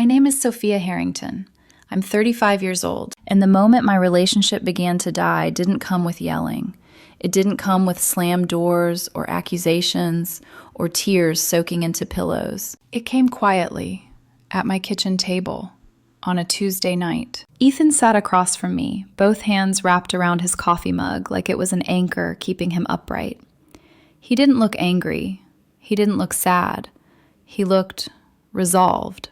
My name is Sophia Harrington. I'm 35 years old, and the moment my relationship began to die didn't come with yelling. It didn't come with slammed doors or accusations or tears soaking into pillows. It came quietly, at my kitchen table, on a Tuesday night. Ethan sat across from me, both hands wrapped around his coffee mug like it was an anchor keeping him upright. He didn't look angry. He didn't look sad. He looked resolved.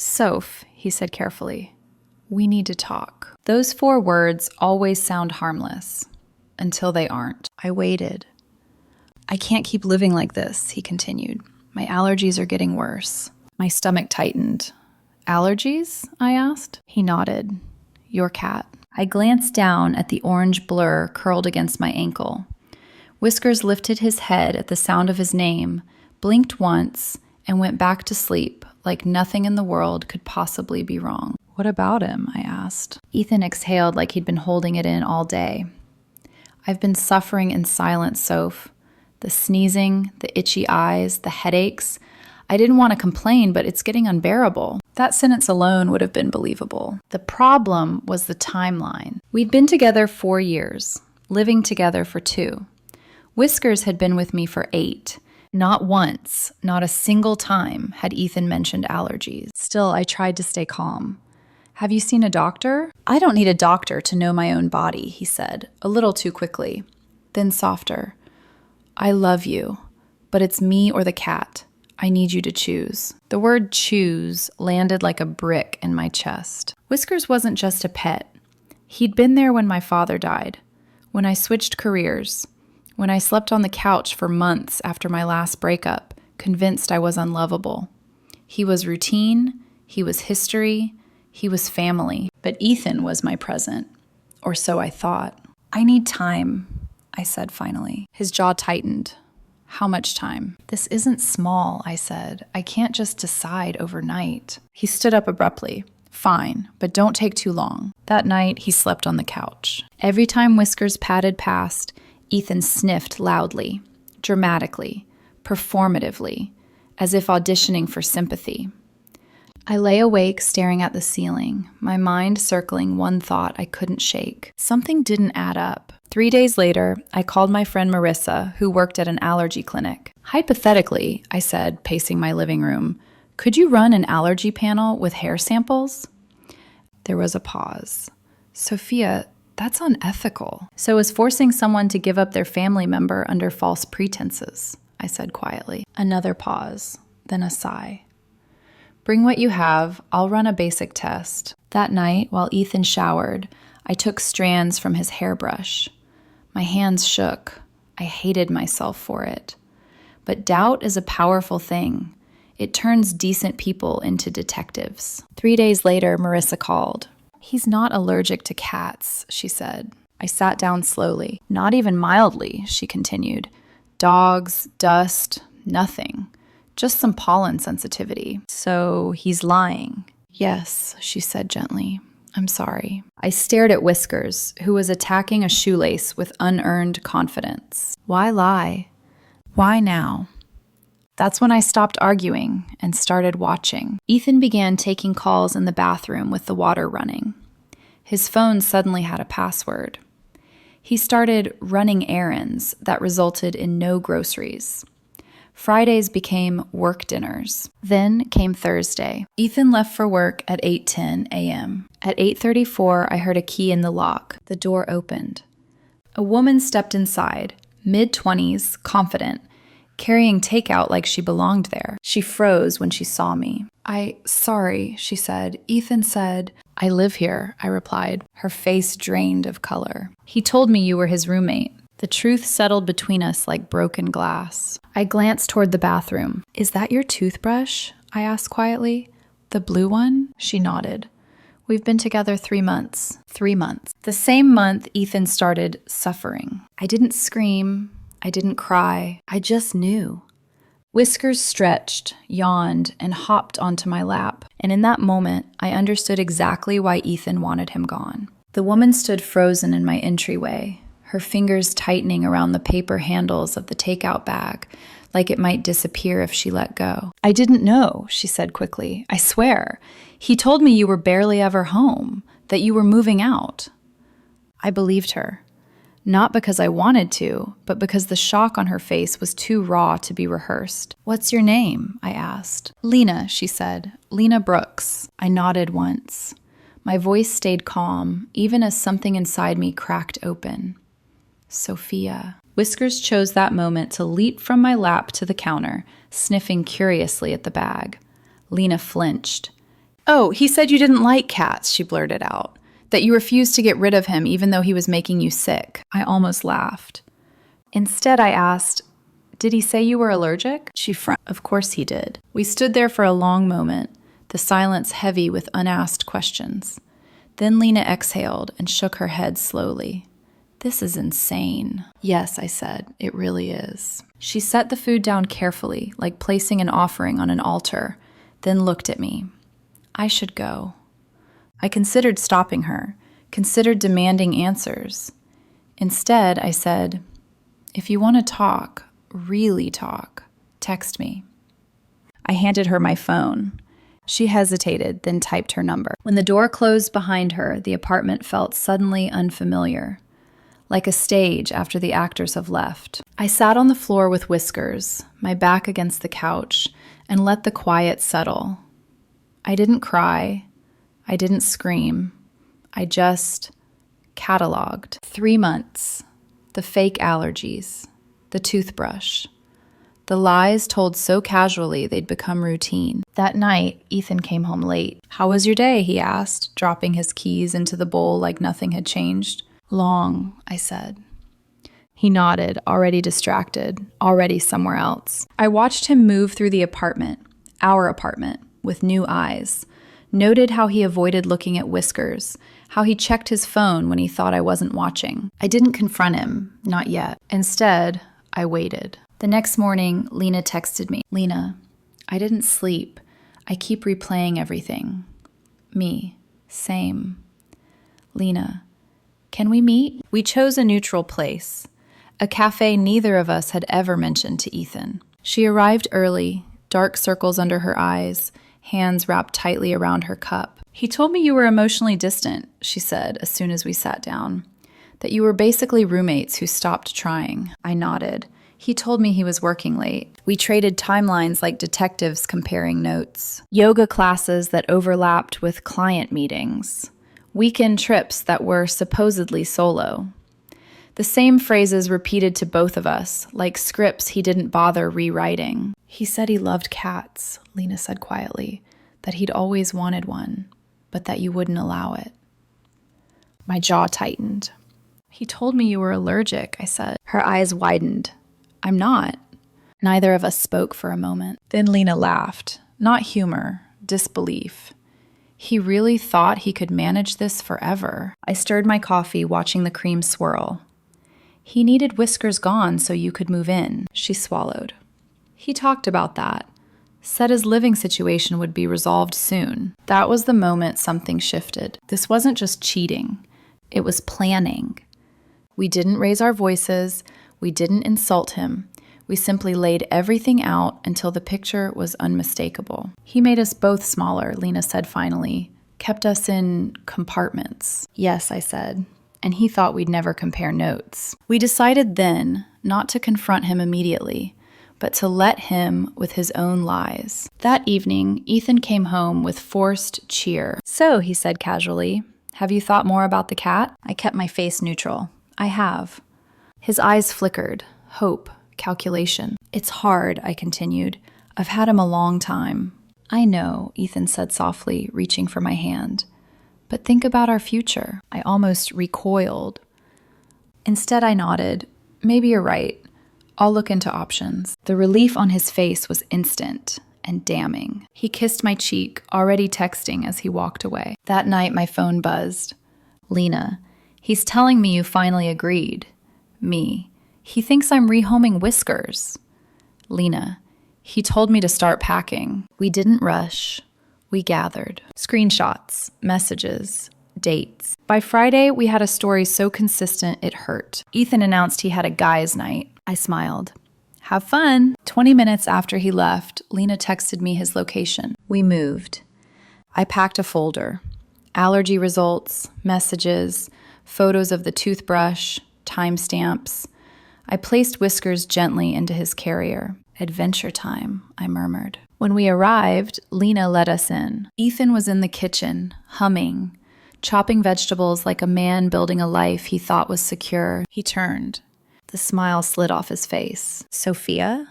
"Soph," he said carefully, "we need to talk." Those 4 words always sound harmless, until they aren't. I waited. "I can't keep living like this," he continued. "My allergies are getting worse." My stomach tightened. "Allergies?" I asked. He nodded. "Your cat." I glanced down at the orange blur curled against my ankle. Whiskers lifted his head at the sound of his name, blinked once, and went back to sleep like nothing in the world could possibly be wrong. "What about him?" I asked. Ethan exhaled like he'd been holding it in all day. "I've been suffering in silence, Soph. The sneezing, the itchy eyes, the headaches. I didn't want to complain, but it's getting unbearable." That sentence alone would have been believable. The problem was the timeline. We'd been together 4 years, living together for 2. Whiskers had been with me for 8. Not once, not a single time, had Ethan mentioned allergies. Still, I tried to stay calm. "Have you seen a doctor?" "I don't need a doctor to know my own body," he said, a little too quickly. Then softer. "I love you, but it's me or the cat. I need you to choose." The word choose landed like a brick in my chest. Whiskers wasn't just a pet. He'd been there when my father died, when I switched careers, when I slept on the couch for months after my last breakup, convinced I was unlovable. He was routine, he was history, he was family, but Ethan was my present, or so I thought. "I need time," I said finally. His jaw tightened. "How much time?" "This isn't small," I said. "I can't just decide overnight." He stood up abruptly. "Fine, but don't take too long." That night, he slept on the couch. Every time Whiskers padded past, Ethan sniffed loudly, dramatically, performatively, as if auditioning for sympathy. I lay awake staring at the ceiling, my mind circling one thought I couldn't shake. Something didn't add up. 3 days later, I called my friend Marissa, who worked at an allergy clinic. "Hypothetically," I said, pacing my living room, "could you run an allergy panel with hair samples?" There was a pause. "Sophia, that's unethical." "So is forcing someone to give up their family member under false pretenses," I said quietly. Another pause, then a sigh. "Bring what you have. I'll run a basic test." That night, while Ethan showered, I took strands from his hairbrush. My hands shook. I hated myself for it. But doubt is a powerful thing. It turns decent people into detectives. 3 days later, Marissa called. "He's not allergic to cats," she said. I sat down slowly. "Not even mildly," she continued. "Dogs, dust, nothing. Just some pollen sensitivity." "So he's lying." "Yes," she said gently. "I'm sorry." I stared at Whiskers, who was attacking a shoelace with unearned confidence. Why lie? Why now? That's when I stopped arguing and started watching. Ethan began taking calls in the bathroom with the water running. His phone suddenly had a password. He started running errands that resulted in no groceries. Fridays became work dinners. Then came Thursday. Ethan left for work at 8:10 a.m. At 8:34, I heard a key in the lock. The door opened. A woman stepped inside, mid-20s, confident, carrying takeout like she belonged there. She froze when she saw me. Sorry, she said. Ethan said, "I live here," I replied. Her face drained of color. "He told me you were his roommate." The truth settled between us like broken glass. I glanced toward the bathroom. "Is that your toothbrush?" I asked quietly. "The blue one?" She nodded. "We've been together 3 months. 3 months. The same month Ethan started suffering. I didn't scream. I didn't cry. I just knew. Whiskers stretched, yawned, and hopped onto my lap. And in that moment, I understood exactly why Ethan wanted him gone. The woman stood frozen in my entryway, her fingers tightening around the paper handles of the takeout bag like it might disappear if she let go. "I didn't know," she said quickly. "I swear. He told me you were barely ever home, that you were moving out." I believed her. Not because I wanted to, but because the shock on her face was too raw to be rehearsed. "What's your name?" I asked. "Lena," she said. "Lena Brooks." I nodded once. My voice stayed calm, even as something inside me cracked open. "Sophia." Whiskers chose that moment to leap from my lap to the counter, sniffing curiously at the bag. Lena flinched. "Oh, he said you didn't like cats," she blurted out. "That you refused to get rid of him even though he was making you sick." I almost laughed. Instead, I asked, "Did he say you were allergic?" She frowned. "Of course he did." We stood there for a long moment, the silence heavy with unasked questions. Then Lena exhaled and shook her head slowly. "This is insane." "Yes," I said, "it really is." She set the food down carefully, like placing an offering on an altar, then looked at me. I should go. I considered stopping her, considered demanding answers. Instead, I said, "If you want to talk, really talk, text me." I handed her my phone. She hesitated, then typed her number. When the door closed behind her, the apartment felt suddenly unfamiliar, like a stage after the actors have left. I sat on the floor with Whiskers, my back against the couch, and let the quiet settle. I didn't cry. I didn't scream. I just cataloged. 3 months. The fake allergies. The toothbrush. The lies told so casually they'd become routine. That night, Ethan came home late. "How was your day?" he asked, dropping his keys into the bowl like nothing had changed. "Long," I said. He nodded, already distracted, already somewhere else. I watched him move through the apartment, our apartment, with new eyes. Noted how he avoided looking at Whiskers, how he checked his phone when he thought I wasn't watching. I didn't confront him, not yet. Instead, I waited. The next morning, Lena texted me. "Lena, I didn't sleep. I keep replaying everything." Me, same. "Lena, can we meet?" We chose a neutral place, a cafe neither of us had ever mentioned to Ethan. She arrived early, dark circles under her eyes, hands wrapped tightly around her cup. "He told me you were emotionally distant," she said as soon as we sat down. "That you were basically roommates who stopped trying." I nodded. He told me he was working late. We traded timelines like detectives comparing notes. Yoga classes that overlapped with client meetings. Weekend trips that were supposedly solo. The same phrases repeated to both of us, like scripts he didn't bother rewriting. "He said he loved cats," Lena said quietly, "that he'd always wanted one, but that you wouldn't allow it." My jaw tightened. "He told me you were allergic," I said. Her eyes widened. "I'm not." Neither of us spoke for a moment. Then Lena laughed. Not humor, disbelief. "He really thought he could manage this forever." I stirred my coffee, watching the cream swirl. "He needed Whiskers gone so you could move in." She swallowed. "He talked about that. Said his living situation would be resolved soon." That was the moment something shifted. This wasn't just cheating. It was planning. We didn't raise our voices. We didn't insult him. We simply laid everything out until the picture was unmistakable. "He made us both smaller," Lena said finally. "Kept us in compartments." "Yes," I said. "And he thought we'd never compare notes." We decided then not to confront him immediately, but to let him with his own lies. That evening, Ethan came home with forced cheer. "So," he said casually, "have you thought more about the cat?" I kept my face neutral. "I have." His eyes flickered. Hope. Calculation. "It's hard," I continued. "I've had him a long time." "I know," Ethan said softly, reaching for my hand. "But think about our future." I almost recoiled. Instead, I nodded. "Maybe you're right. I'll look into options." The relief on his face was instant and damning. He kissed my cheek, already texting as he walked away. That night, my phone buzzed. "Lena, he's telling me you finally agreed." Me. "He thinks I'm rehoming Whiskers." Lena. "He told me to start packing." We didn't rush. We gathered. Screenshots, messages, dates. By Friday, we had a story so consistent it hurt. Ethan announced he had a guys' night. I smiled. Have fun. 20 minutes after he left, Lena texted me his location. We moved. I packed a folder. Allergy results, messages, photos of the toothbrush, timestamps. I placed Whiskers gently into his carrier. Adventure time, I murmured. When we arrived, Lena let us in. Ethan was in the kitchen, humming, chopping vegetables like a man building a life he thought was secure. He turned. The smile slid off his face. Sophia?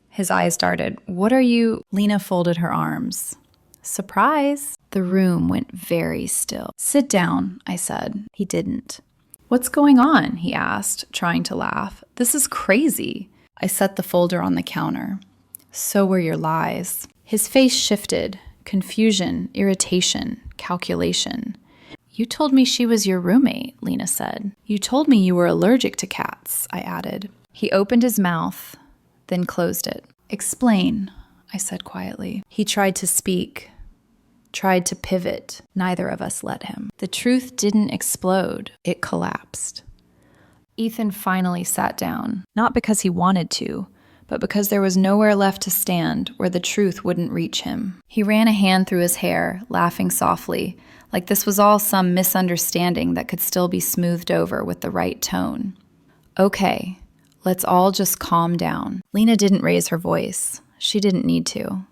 His eyes darted. What are you? Lena folded her arms. Surprise. The room went very still. Sit down, I said. He didn't. What's going on? He asked, trying to laugh. This is crazy. I set the folder on the counter. So were your lies. His face shifted. Confusion, irritation, calculation. You told me she was your roommate, Lena said. You told me you were allergic to cats, I added. He opened his mouth, then closed it. Explain, I said quietly. He tried to speak, tried to pivot. Neither of us let him. The truth didn't explode. It collapsed. Ethan finally sat down, not because he wanted to, but because there was nowhere left to stand where the truth wouldn't reach him. He ran a hand through his hair, laughing softly, like this was all some misunderstanding that could still be smoothed over with the right tone. Okay, let's all just calm down. Lena didn't raise her voice. She didn't need to.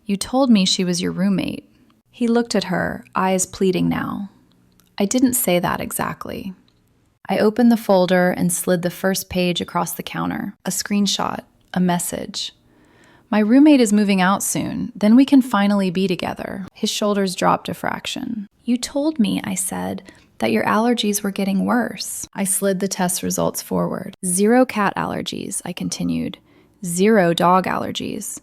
You told me she was your roommate. He looked at her, eyes pleading now. I didn't say that exactly. I opened the folder and slid the first page across the counter. A screenshot, a message. My roommate is moving out soon. Then we can finally be together. His shoulders dropped a fraction. You told me, I said, that your allergies were getting worse. I slid the test results forward. 0 cat allergies, I continued. 0 dog allergies.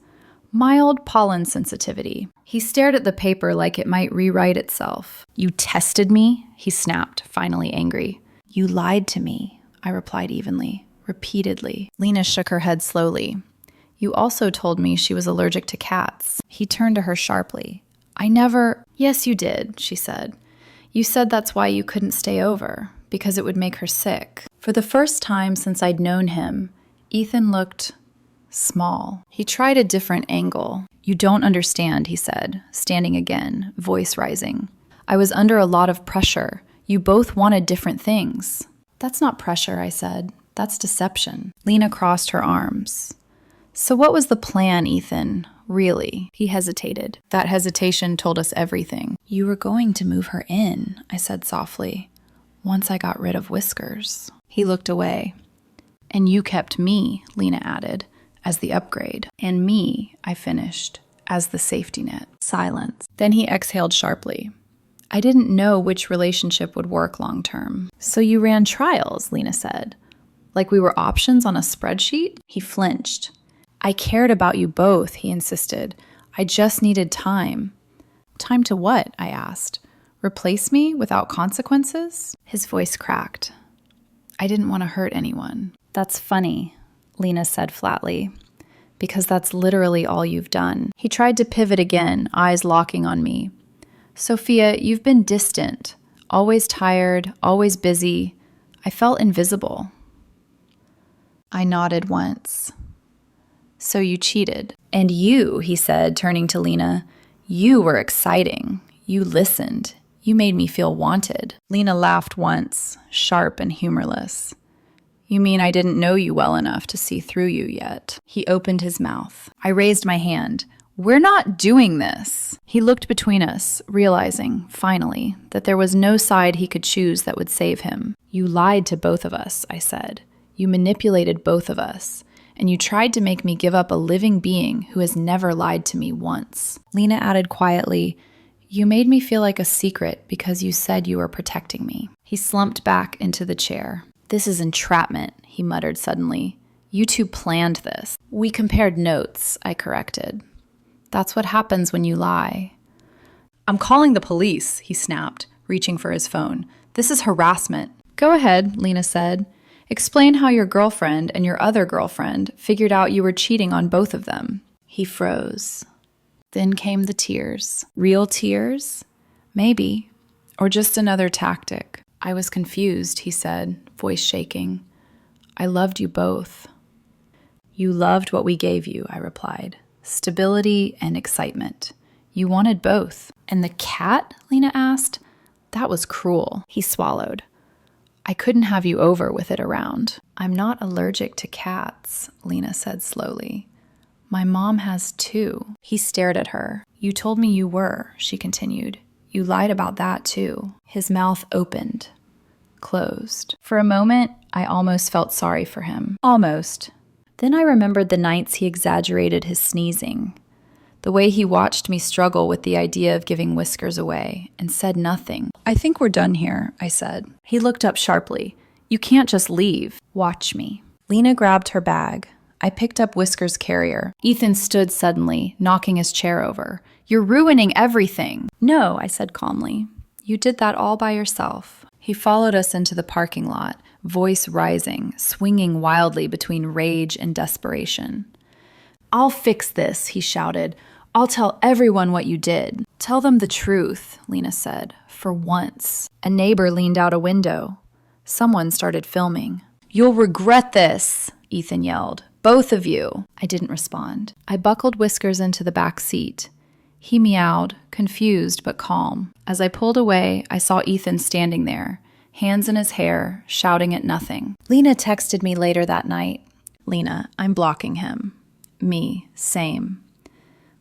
Mild pollen sensitivity. He stared at the paper like it might rewrite itself. You tested me? He snapped, finally angry. You lied to me, I replied evenly, repeatedly. Lena shook her head slowly. You also told me she was allergic to cats. He turned to her sharply. I never... Yes, you did, she said. You said that's why you couldn't stay over, because it would make her sick. For the first time since I'd known him, Ethan looked small. He tried a different angle. You don't understand, he said, standing again, voice rising. I was under a lot of pressure. You both wanted different things. That's not pressure, I said. That's deception. Lena crossed her arms. So what was the plan, Ethan? Really? He hesitated. That hesitation told us everything. You were going to move her in, I said softly, once I got rid of Whiskers. He looked away. And you kept me, Lena added, as the upgrade. And me, I finished, as the safety net. Silence. Then he exhaled sharply. I didn't know which relationship would work long term. So you ran trials, Lena said. Like we were options on a spreadsheet? He flinched. I cared about you both, he insisted. I just needed time. Time to what? I asked. Replace me without consequences? His voice cracked. I didn't want to hurt anyone. That's funny, Lena said flatly, because that's literally all you've done. He tried to pivot again, eyes locking on me. Sophia, you've been distant, always tired, always busy. I felt invisible. I nodded once. So you cheated. And you, he said, turning to Lena, you were exciting. You listened. You made me feel wanted. Lena laughed once, sharp and humorless. You mean I didn't know you well enough to see through you yet? He opened his mouth. I raised my hand. We're not doing this. He looked between us, realizing, finally, that there was no side he could choose that would save him. You lied to both of us, I said. You manipulated both of us. And you tried to make me give up a living being who has never lied to me once. Lena added quietly, you made me feel like a secret because you said you were protecting me. He slumped back into the chair. This is entrapment, he muttered suddenly. You two planned this. We compared notes, I corrected. That's what happens when you lie. I'm calling the police, he snapped, reaching for his phone. This is harassment. Go ahead, Lena said. Explain how your girlfriend and your other girlfriend figured out you were cheating on both of them. He froze. Then came the tears. Real tears? Maybe. Or just another tactic. I was confused, he said, voice shaking. I loved you both. You loved what we gave you, I replied. Stability and excitement. You wanted both. And the cat? Lena asked. That was cruel. He swallowed. I couldn't have you over with it around. I'm not allergic to cats, Lena said slowly. My mom has two. He stared at her. You told me you were, she continued. You lied about that too. His mouth opened, closed. For a moment, I almost felt sorry for him. Almost. Then I remembered the nights he exaggerated his sneezing, the way he watched me struggle with the idea of giving Whiskers away and said nothing. I think we're done here, I said. He looked up sharply. You can't just leave. Watch me. Lena grabbed her bag. I picked up Whiskers' carrier. Ethan stood suddenly, knocking his chair over. You're ruining everything. No, I said calmly. You did that all by yourself. He followed us into the parking lot, voice rising, swinging wildly between rage and desperation. I'll fix this, he shouted. I'll tell everyone what you did. Tell them the truth, Lena said, for once. A neighbor leaned out a window. Someone started filming. You'll regret this, Ethan yelled. Both of you. I didn't respond. I buckled Whiskers into the back seat. He meowed, confused but calm. As I pulled away, I saw Ethan standing there, hands in his hair, shouting at nothing. Lena texted me later that night. Lena, I'm blocking him. Me, same.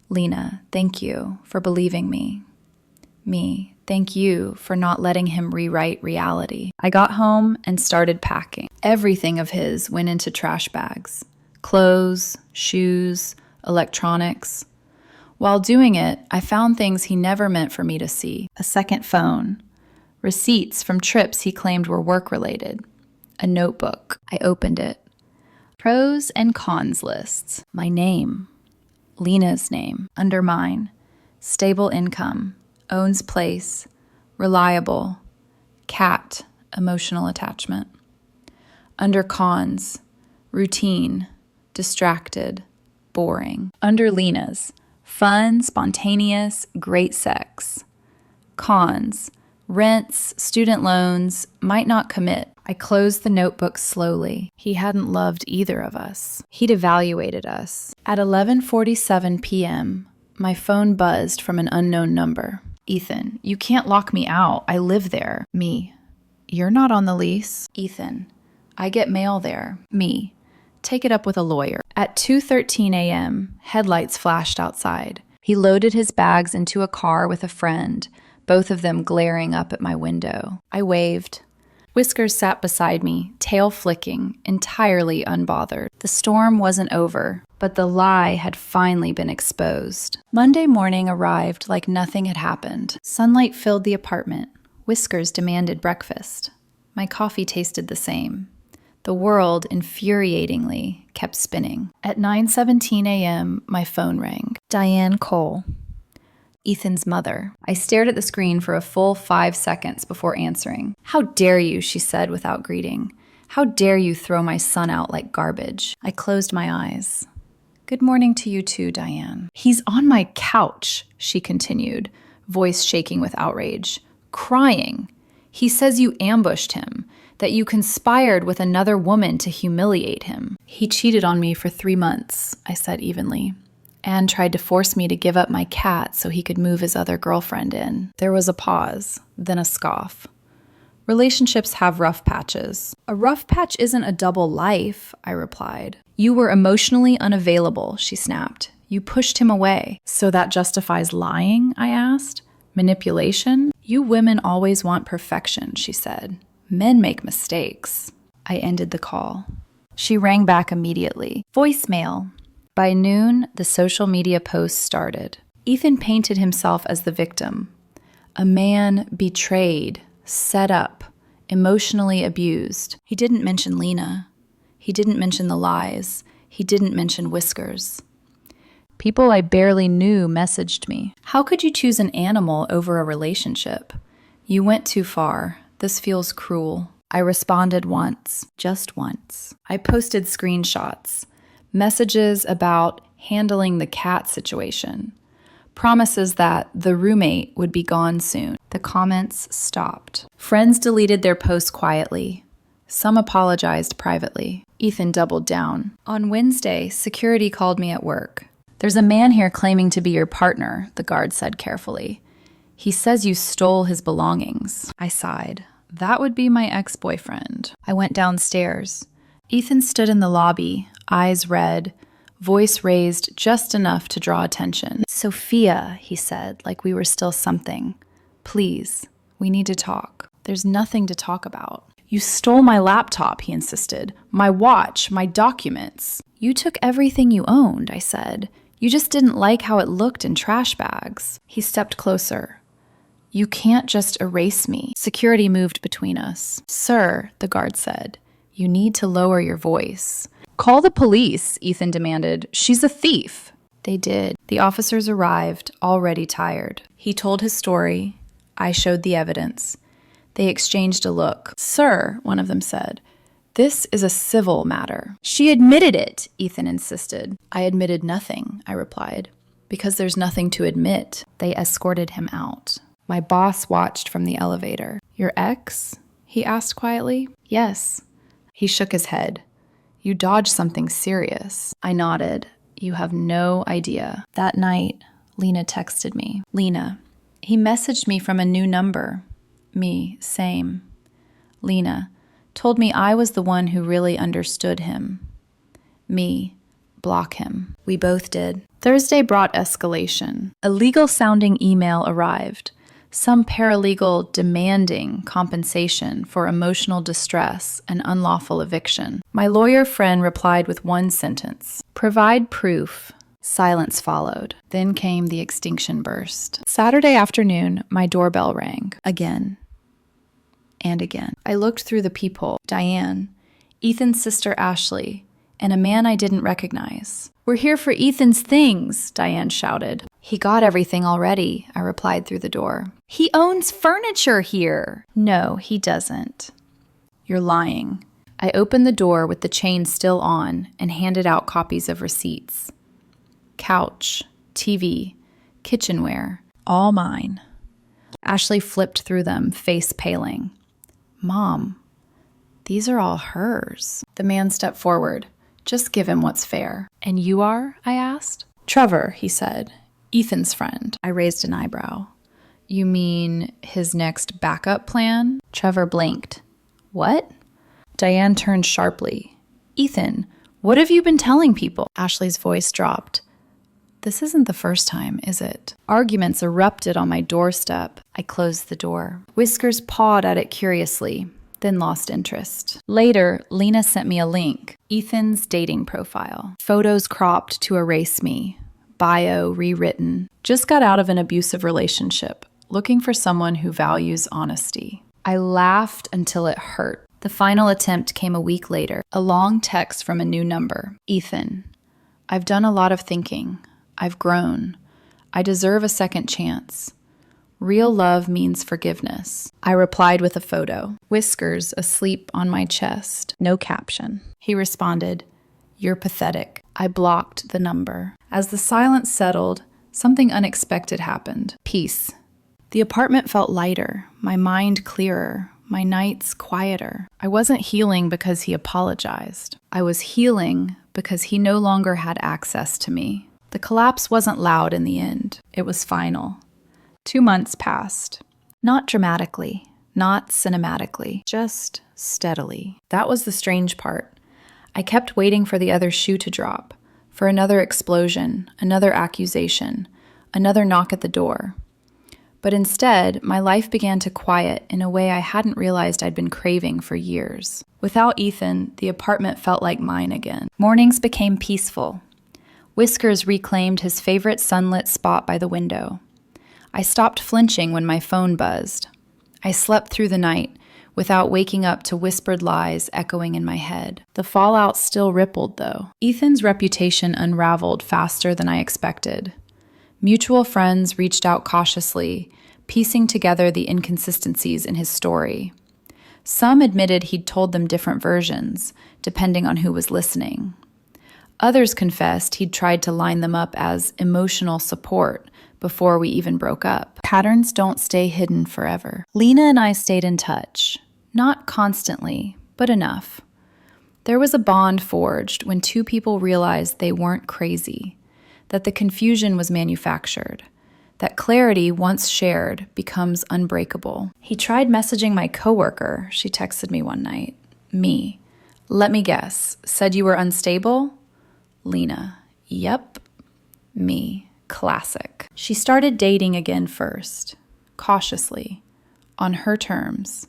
Lena, thank you for believing me. Me, thank you for not letting him rewrite reality. I got home and started packing. Everything of his went into trash bags. Clothes, shoes, electronics. While doing it, I found things he never meant for me to see. A second phone. Receipts from trips he claimed were work-related. A notebook. I opened it. Pros and cons lists. My name. Lena's name. Under mine. Stable income. Owns place. Reliable. Cat. Emotional attachment. Under cons. Routine. Distracted. Boring. Under Lena's. Fun, spontaneous, great sex. Cons. Rents, student loans, might not commit. I closed the notebook slowly. He hadn't loved either of us. He'd evaluated us. At 11:47 p.m., my phone buzzed from an unknown number. Ethan, you can't lock me out. I live there. Me, you're not on the lease. Ethan, I get mail there. Me, take it up with a lawyer. At 2:13 a.m., headlights flashed outside. He loaded his bags into a car with a friend, both of them glaring up at my window. I waved. Whiskers sat beside me, tail flicking, entirely unbothered. The storm wasn't over, but the lie had finally been exposed. Monday morning arrived like nothing had happened. Sunlight filled the apartment. Whiskers demanded breakfast. My coffee tasted the same. The world, infuriatingly, kept spinning. At 9:17 a.m., my phone rang. Diane Cole. Ethan's mother. I stared at the screen for a full 5 seconds before answering. How dare you, she said without greeting. How dare you throw my son out like garbage? I closed my eyes. Good morning to you too, Diane. He's on my couch, she continued, voice shaking with outrage. Crying. He says you ambushed him, that you conspired with another woman to humiliate him. He cheated on me for 3 months, I said evenly, and tried to force me to give up my cat so he could move his other girlfriend in. There was a pause, then a scoff. Relationships have rough patches. A rough patch isn't a double life, I replied. You were emotionally unavailable, she snapped. You pushed him away. So that justifies lying, I asked. Manipulation? You women always want perfection, she said. Men make mistakes. I ended the call. She rang back immediately. Voicemail. By noon, the social media posts started. Ethan painted himself as the victim. A man betrayed, set up, emotionally abused. He didn't mention Lena. He didn't mention the lies. He didn't mention Whiskers. People I barely knew messaged me. How could you choose an animal over a relationship? You went too far. This feels cruel. I responded once, just once. I posted screenshots. Messages about handling the cat situation. Promises that the roommate would be gone soon. The comments stopped. Friends deleted their posts quietly. Some apologized privately. Ethan doubled down. On Wednesday, security called me at work. There's a man here claiming to be your partner, the guard said carefully. He says you stole his belongings. I sighed. That would be my ex-boyfriend. I went downstairs. Ethan stood in the lobby, eyes red, voice raised just enough to draw attention. Sophia, he said, like we were still something. Please, we need to talk. There's nothing to talk about. You stole my laptop, he insisted. My watch, my documents. You took everything you owned, I said. You just didn't like how it looked in trash bags. He stepped closer. You can't just erase me. Security moved between us. Sir, the guard said, you need to lower your voice. Call the police, Ethan demanded. She's a thief. They did. The officers arrived, already tired. He told his story. I showed the evidence. They exchanged a look. Sir, one of them said, this is a civil matter. She admitted it, Ethan insisted. I admitted nothing, I replied, because there's nothing to admit. They escorted him out. My boss watched from the elevator. Your ex? He asked quietly. Yes. He shook his head. You dodged something serious. I nodded. You have no idea. That night, Lena texted me. Lena. He messaged me from a new number. Me, same. Lena. Told me I was the one who really understood him. Me. Block him. We both did. Thursday brought escalation. A legal-sounding email arrived. Some paralegal demanding compensation for emotional distress and unlawful eviction. My lawyer friend replied with one sentence. Provide proof. Silence followed. Then came the extinction burst. Saturday afternoon, my doorbell rang. Again. And again. I looked through the peephole. Diane, Ethan's sister Ashley, and a man I didn't recognize. We're here for Ethan's things, Diane shouted. He got everything already, I replied through the door. He owns furniture here. No, he doesn't. You're lying. I opened the door with the chain still on and handed out copies of receipts. Couch, TV, kitchenware, all mine. Ashley flipped through them, face paling. Mom, these are all hers. The man stepped forward. Just give him what's fair. And you are? I asked. Trevor, he said. Ethan's friend. I raised an eyebrow. You mean his next backup plan? Trevor blinked. What? Diane turned sharply. Ethan, what have you been telling people? Ashley's voice dropped. This isn't the first time, is it? Arguments erupted on my doorstep. I closed the door. Whiskers pawed at it curiously, then lost interest. Later, Lena sent me a link. Ethan's dating profile. Photos cropped to erase me. Bio rewritten. Just got out of an abusive relationship, looking for someone who values honesty. I laughed until it hurt. The final attempt came a week later. A long text from a new number. Ethan, I've done a lot of thinking. I've grown. I deserve a second chance. Real love means forgiveness. I replied with a photo. Whiskers asleep on my chest. No caption. He responded, You're pathetic. I blocked the number. As the silence settled, something unexpected happened. Peace. The apartment felt lighter, my mind clearer, my nights quieter. I wasn't healing because he apologized. I was healing because he no longer had access to me. The collapse wasn't loud in the end. It was final. 2 months passed. Not dramatically, not cinematically, just steadily. That was the strange part. I kept waiting for the other shoe to drop, for another explosion, another accusation, another knock at the door. But instead, my life began to quiet in a way I hadn't realized I'd been craving for years. Without Ethan, the apartment felt like mine again. Mornings became peaceful. Whiskers reclaimed his favorite sunlit spot by the window. I stopped flinching when my phone buzzed. I slept through the night without waking up to whispered lies echoing in my head. The fallout still rippled, though. Ethan's reputation unraveled faster than I expected. Mutual friends reached out cautiously, piecing together the inconsistencies in his story. Some admitted he'd told them different versions, depending on who was listening. Others confessed he'd tried to line them up as emotional support before we even broke up. Patterns don't stay hidden forever. Lena and I stayed in touch. Not constantly, but enough. There was a bond forged when two people realized they weren't crazy, that the confusion was manufactured, that clarity once shared becomes unbreakable. He tried messaging my coworker, she texted me one night. Me. Let me guess. Said you were unstable? Lena. Yep. Me. Classic. She started dating again first, cautiously, on her terms.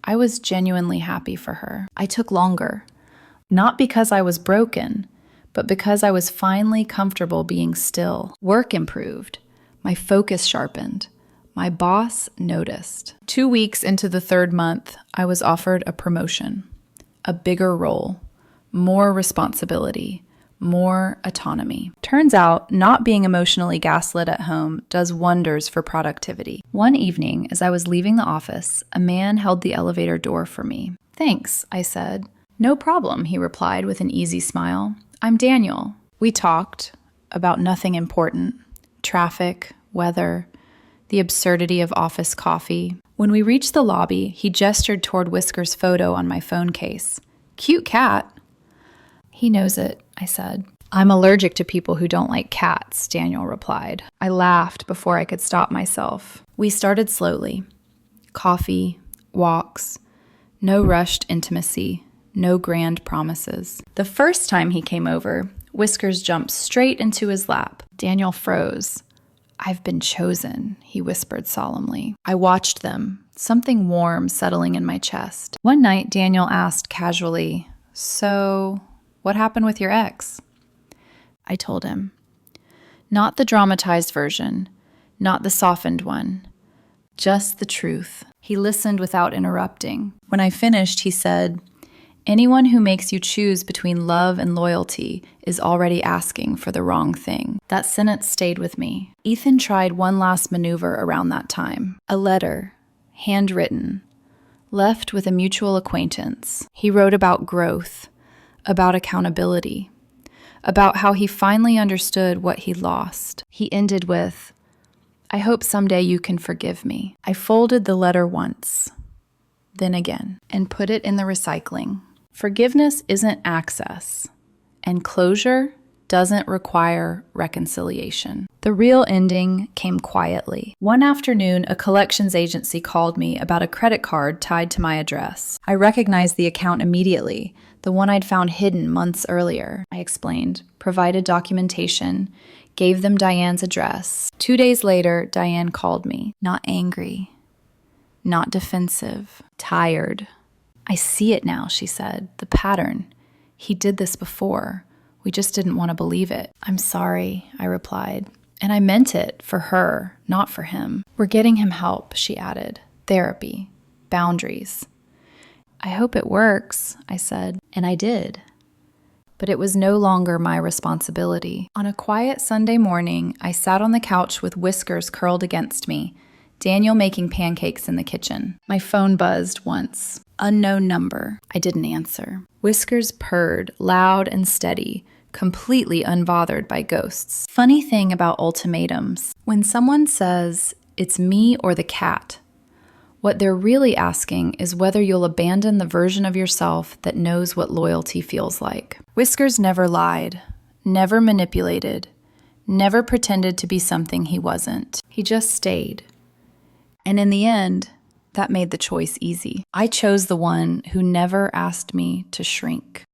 I was genuinely happy for her. I took longer, not because I was broken, but because I was finally comfortable being still. Work improved. My focus sharpened. My boss noticed. 2 weeks into the 3rd month, I was offered a promotion, a bigger role, more responsibility, more autonomy. Turns out, not being emotionally gaslit at home does wonders for productivity. One evening, as I was leaving the office, a man held the elevator door for me. Thanks, I said. No problem, he replied with an easy smile. I'm Daniel. We talked about nothing important. Traffic, weather, the absurdity of office coffee. When we reached the lobby, he gestured toward Whisker's photo on my phone case. Cute cat. He knows it, I said. I'm allergic to people who don't like cats, Daniel replied. I laughed before I could stop myself. We started slowly. Coffee, walks, no rushed intimacy, no grand promises. The first time he came over, Whiskers jumped straight into his lap. Daniel froze. I've been chosen, he whispered solemnly. I watched them, something warm settling in my chest. One night, Daniel asked casually, So, what happened with your ex? I told him. Not the dramatized version, not the softened one, just the truth. He listened without interrupting. When I finished, he said, Anyone who makes you choose between love and loyalty is already asking for the wrong thing. That sentence stayed with me. Ethan tried one last maneuver around that time. A letter, handwritten, left with a mutual acquaintance. He wrote about growth, about accountability, about how he finally understood what he lost. He ended with, I hope someday you can forgive me. I folded the letter once, then again, and put it in the recycling. Forgiveness isn't access, and closure doesn't require reconciliation. The real ending came quietly. One afternoon, a collections agency called me about a credit card tied to my address. I recognized the account immediately, the one I'd found hidden months earlier. I explained, provided documentation, gave them Diane's address. 2 days later, Diane called me, not angry, not defensive, tired. I see it now, she said, the pattern. He did this before. We just didn't want to believe it. I'm sorry, I replied. And I meant it for her, not for him. We're getting him help, she added. Therapy, boundaries. I hope it works, I said. And I did. But it was no longer my responsibility. On a quiet Sunday morning, I sat on the couch with Whiskers curled against me, Daniel making pancakes in the kitchen. My phone buzzed once. Unknown number. I didn't answer. Whiskers purred, loud and steady, completely unbothered by ghosts. Funny thing about ultimatums. When someone says, it's me or the cat, what they're really asking is whether you'll abandon the version of yourself that knows what loyalty feels like. Whiskers never lied, never manipulated, never pretended to be something he wasn't. He just stayed. And in the end, that made the choice easy. I chose the one who never asked me to shrink.